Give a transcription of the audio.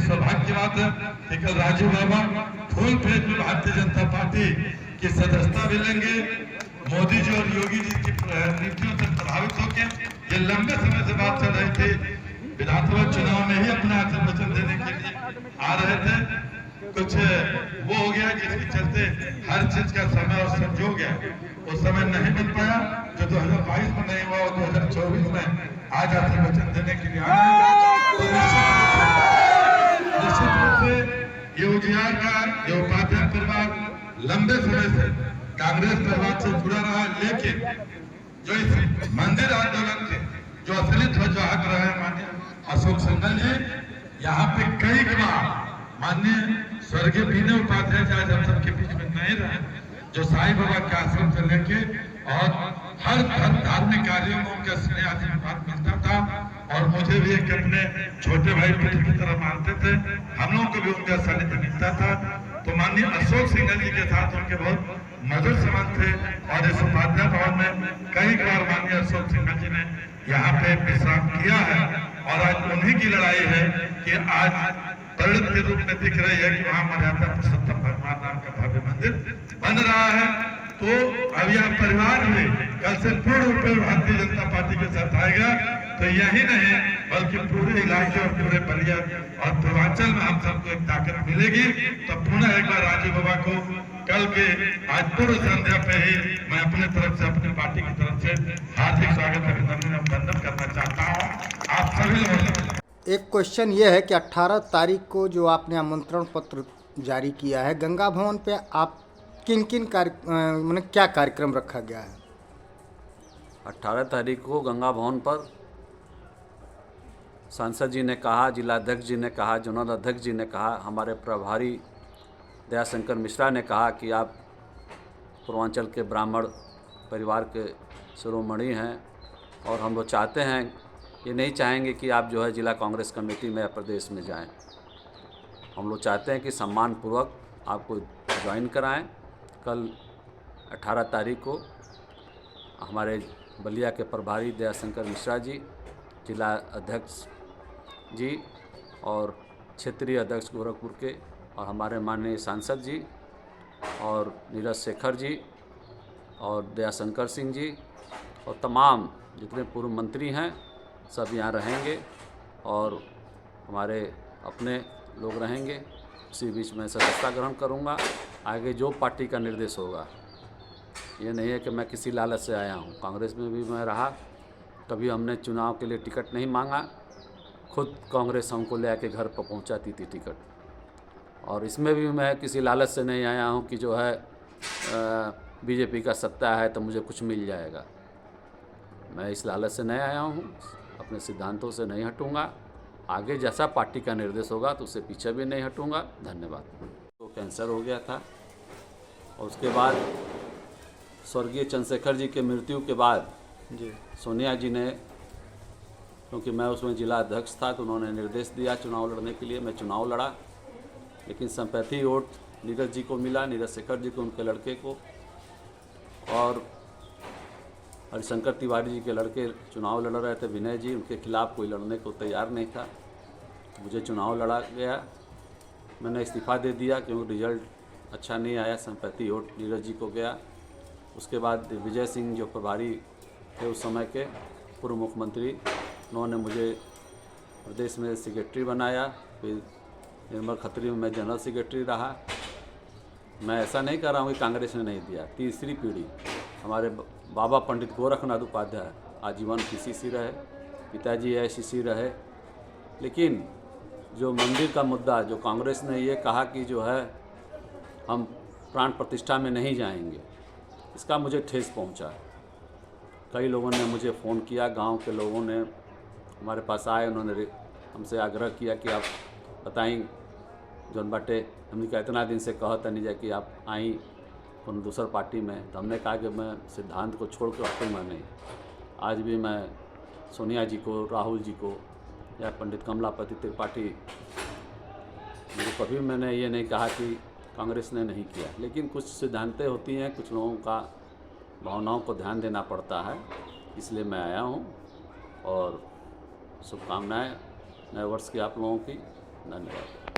सौभाग्य की बात है कि कल राजू बाबा फुल फेज में भारतीय जनता पार्टी की सदस्यता भी लेंगे। मोदी जी और योगी जी की नीतियों से प्रभावित होकर ये लंबे समय से बात चल रही थी, विधानसभा चुनाव में ही अपना वचन देने के लिए आ रहे थे। कुछ वो हो गया जिसके चलते हर चीज का समय और संजोग है, वो समय नहीं मिल पाया जो 2022 में नहीं हुआ और 2024 में आज आपसे वचन देने के लिए निश्चित रूप से ये उजियार का जो उपाध्याय परिवार लंबे समय से कांग्रेस परिवार से जुड़ा रहा, लेकिन जो इस मंदिर आंदोलन के जो असली ध्वजवाहक रहे माननीय अशोक सिंघल जी, यहाँ पे कई बार माननीय स्वर्गीय विनय उपाध्याय जी आज हम सबके बीच में नहीं रहे, जो साईं बाबा के आश्रम से लेके और हर धार्मिक कार्यों में उनका स्नेह आशीर्वाद मिलता था और मुझे भी एक अपने छोटे भाई की तरह मानते थे, हम लोगों को भी उनका सानिध्य मिलता था। तो माननीय अशोक सिंघल जी के साथ उनके बहुत मधुर संबंध थे और इस उपाध्याय भवन में कई बार माननीय अशोक सिंघल जी ने यहाँ पे विश्राम किया है और आज उन्हीं की लड़ाई है कि आज परिणत के रूप में दिख रही है कि वहाँ मर्यादा पुरुषोत्तम भगवान राम का भव्य मंदिर बन रहा है। तो अब यह परिवार भी कल से पूर्ण रूप में भारतीय जनता पार्टी के साथ आएगा। तो यही नहीं बल्कि पूरे इलाके और पूरे बलिया और पूर्वांचल में हम सबको एक ताकत मिलेगी। तो पुनः एक बार राजू बाबा को कल के आज पूर्व संध्या पे ही मैं अपने तरफ से अपनी पार्टी की तरफ से हार्दिक स्वागत अभिनंदन करना चाहता हूँ आप सभी लोगों। एक क्वेश्चन ये है कि 18 तारीख को जो आपने आमंत्रण पत्र जारी किया है गंगा भवन पे, आप किन किन मतलब क्या कार्यक्रम रखा गया है? 18 तारीख को गंगा भवन पर सांसद जी ने कहा, जिलाध्यक्ष जी ने कहा, जोनल अध्यक्ष जी ने कहा, हमारे प्रभारी दयाशंकर मिश्रा ने कहा कि आप पूर्वांचल के ब्राह्मण परिवार के शिरोमणि हैं और हम लोग चाहते हैं, ये नहीं चाहेंगे कि आप जो है जिला कांग्रेस कमेटी में या प्रदेश में जाएं। हम लोग चाहते हैं कि सम्मानपूर्वक आपको ज्वाइन कराएं। कल 18 तारीख को हमारे बलिया के प्रभारी दयाशंकर मिश्रा जी, जिला अध्यक्ष जी और क्षेत्रीय अध्यक्ष गोरखपुर के और हमारे माननीय सांसद जी और नीरज शेखर जी और दयाशंकर सिंह जी और तमाम जितने पूर्व मंत्री हैं सब यहाँ रहेंगे और हमारे अपने लोग रहेंगे। उसी बीच में सदस्यता ग्रहण करूँगा। आगे जो पार्टी का निर्देश होगा, ये नहीं है कि मैं किसी लालच से आया हूँ। कांग्रेस में भी मैं रहा, कभी हमने चुनाव के लिए टिकट नहीं मांगा, खुद कांग्रेस हमको ले आके घर पर पहुँचाती थी टिकट। और इसमें भी मैं किसी लालच से नहीं आया हूँ कि जो है बीजेपी का सत्ता है तो मुझे कुछ मिल जाएगा। मैं इस लालच से नहीं आया हूँ, अपने सिद्धांतों से नहीं हटूँगा। आगे जैसा पार्टी का निर्देश होगा तो उससे पीछे भी नहीं हटूँगा। धन्यवाद। तो कैंसर हो गया था और उसके बाद स्वर्गीय चंद्रशेखर जी के मृत्यु के बाद सोनिया जी ने, क्योंकि मैं उसमें जिला अध्यक्ष था, तो उन्होंने निर्देश दिया चुनाव लड़ने के लिए। मैं चुनाव लड़ा, लेकिन संपैथी वोट नीरज जी को मिला, नीरज शेखर जी को, उनके लड़के को, और हरिशंकर तिवारी जी के लड़के चुनाव लड़ रहे थे, विनय जी, उनके खिलाफ कोई लड़ने को तैयार नहीं था। मुझे चुनाव लड़ा गया, मैंने इस्तीफ़ा दे दिया क्योंकि रिजल्ट अच्छा नहीं आया। संपत्ति वोट नीरज जी को गया। उसके बाद विजय सिंह जो प्रभारी थे उस समय के, पूर्व मुख्यमंत्री, उन्होंने मुझे प्रदेश में सेक्रेटरी बनाया। फिर निर्मल खत्री में मैं जनरल सेक्रेटरी रहा। मैं ऐसा नहीं कर रहा हूँ कि कांग्रेस ने नहीं दिया। तीसरी पीढ़ी हमारे बाबा पंडित गोरखनाथ उपाध्याय आजीवन पीसीसी रहे, पिताजी एआईसीसी रहे। लेकिन जो मंदिर का मुद्दा, जो कांग्रेस ने ये कहा कि जो है हम प्राण प्रतिष्ठा में नहीं जाएंगे, इसका मुझे ठेस पहुंचा। कई लोगों ने मुझे फ़ोन किया, गांव के लोगों ने हमारे पास आए, उन्होंने हमसे आग्रह किया कि आप बताएं जौन बाटे। हमने कहा इतना दिन से कहता नहीं जाए कि आप आई कौन दूसर पार्टी में, तो हमने कहा कि मैं सिद्धांत को छोड़ के हटूँगा नहीं। आज भी मैं सोनिया जी को, राहुल जी को या पंडित कमलापति त्रिपाठी, मुझे कभी मैंने ये नहीं कहा कि कांग्रेस ने नहीं किया। लेकिन कुछ सिद्धांतें होती हैं, कुछ लोगों का भावनाओं को ध्यान देना पड़ता है, इसलिए मैं आया हूँ। और शुभकामनाएं नए वर्ष की आप लोगों की। धन्यवाद।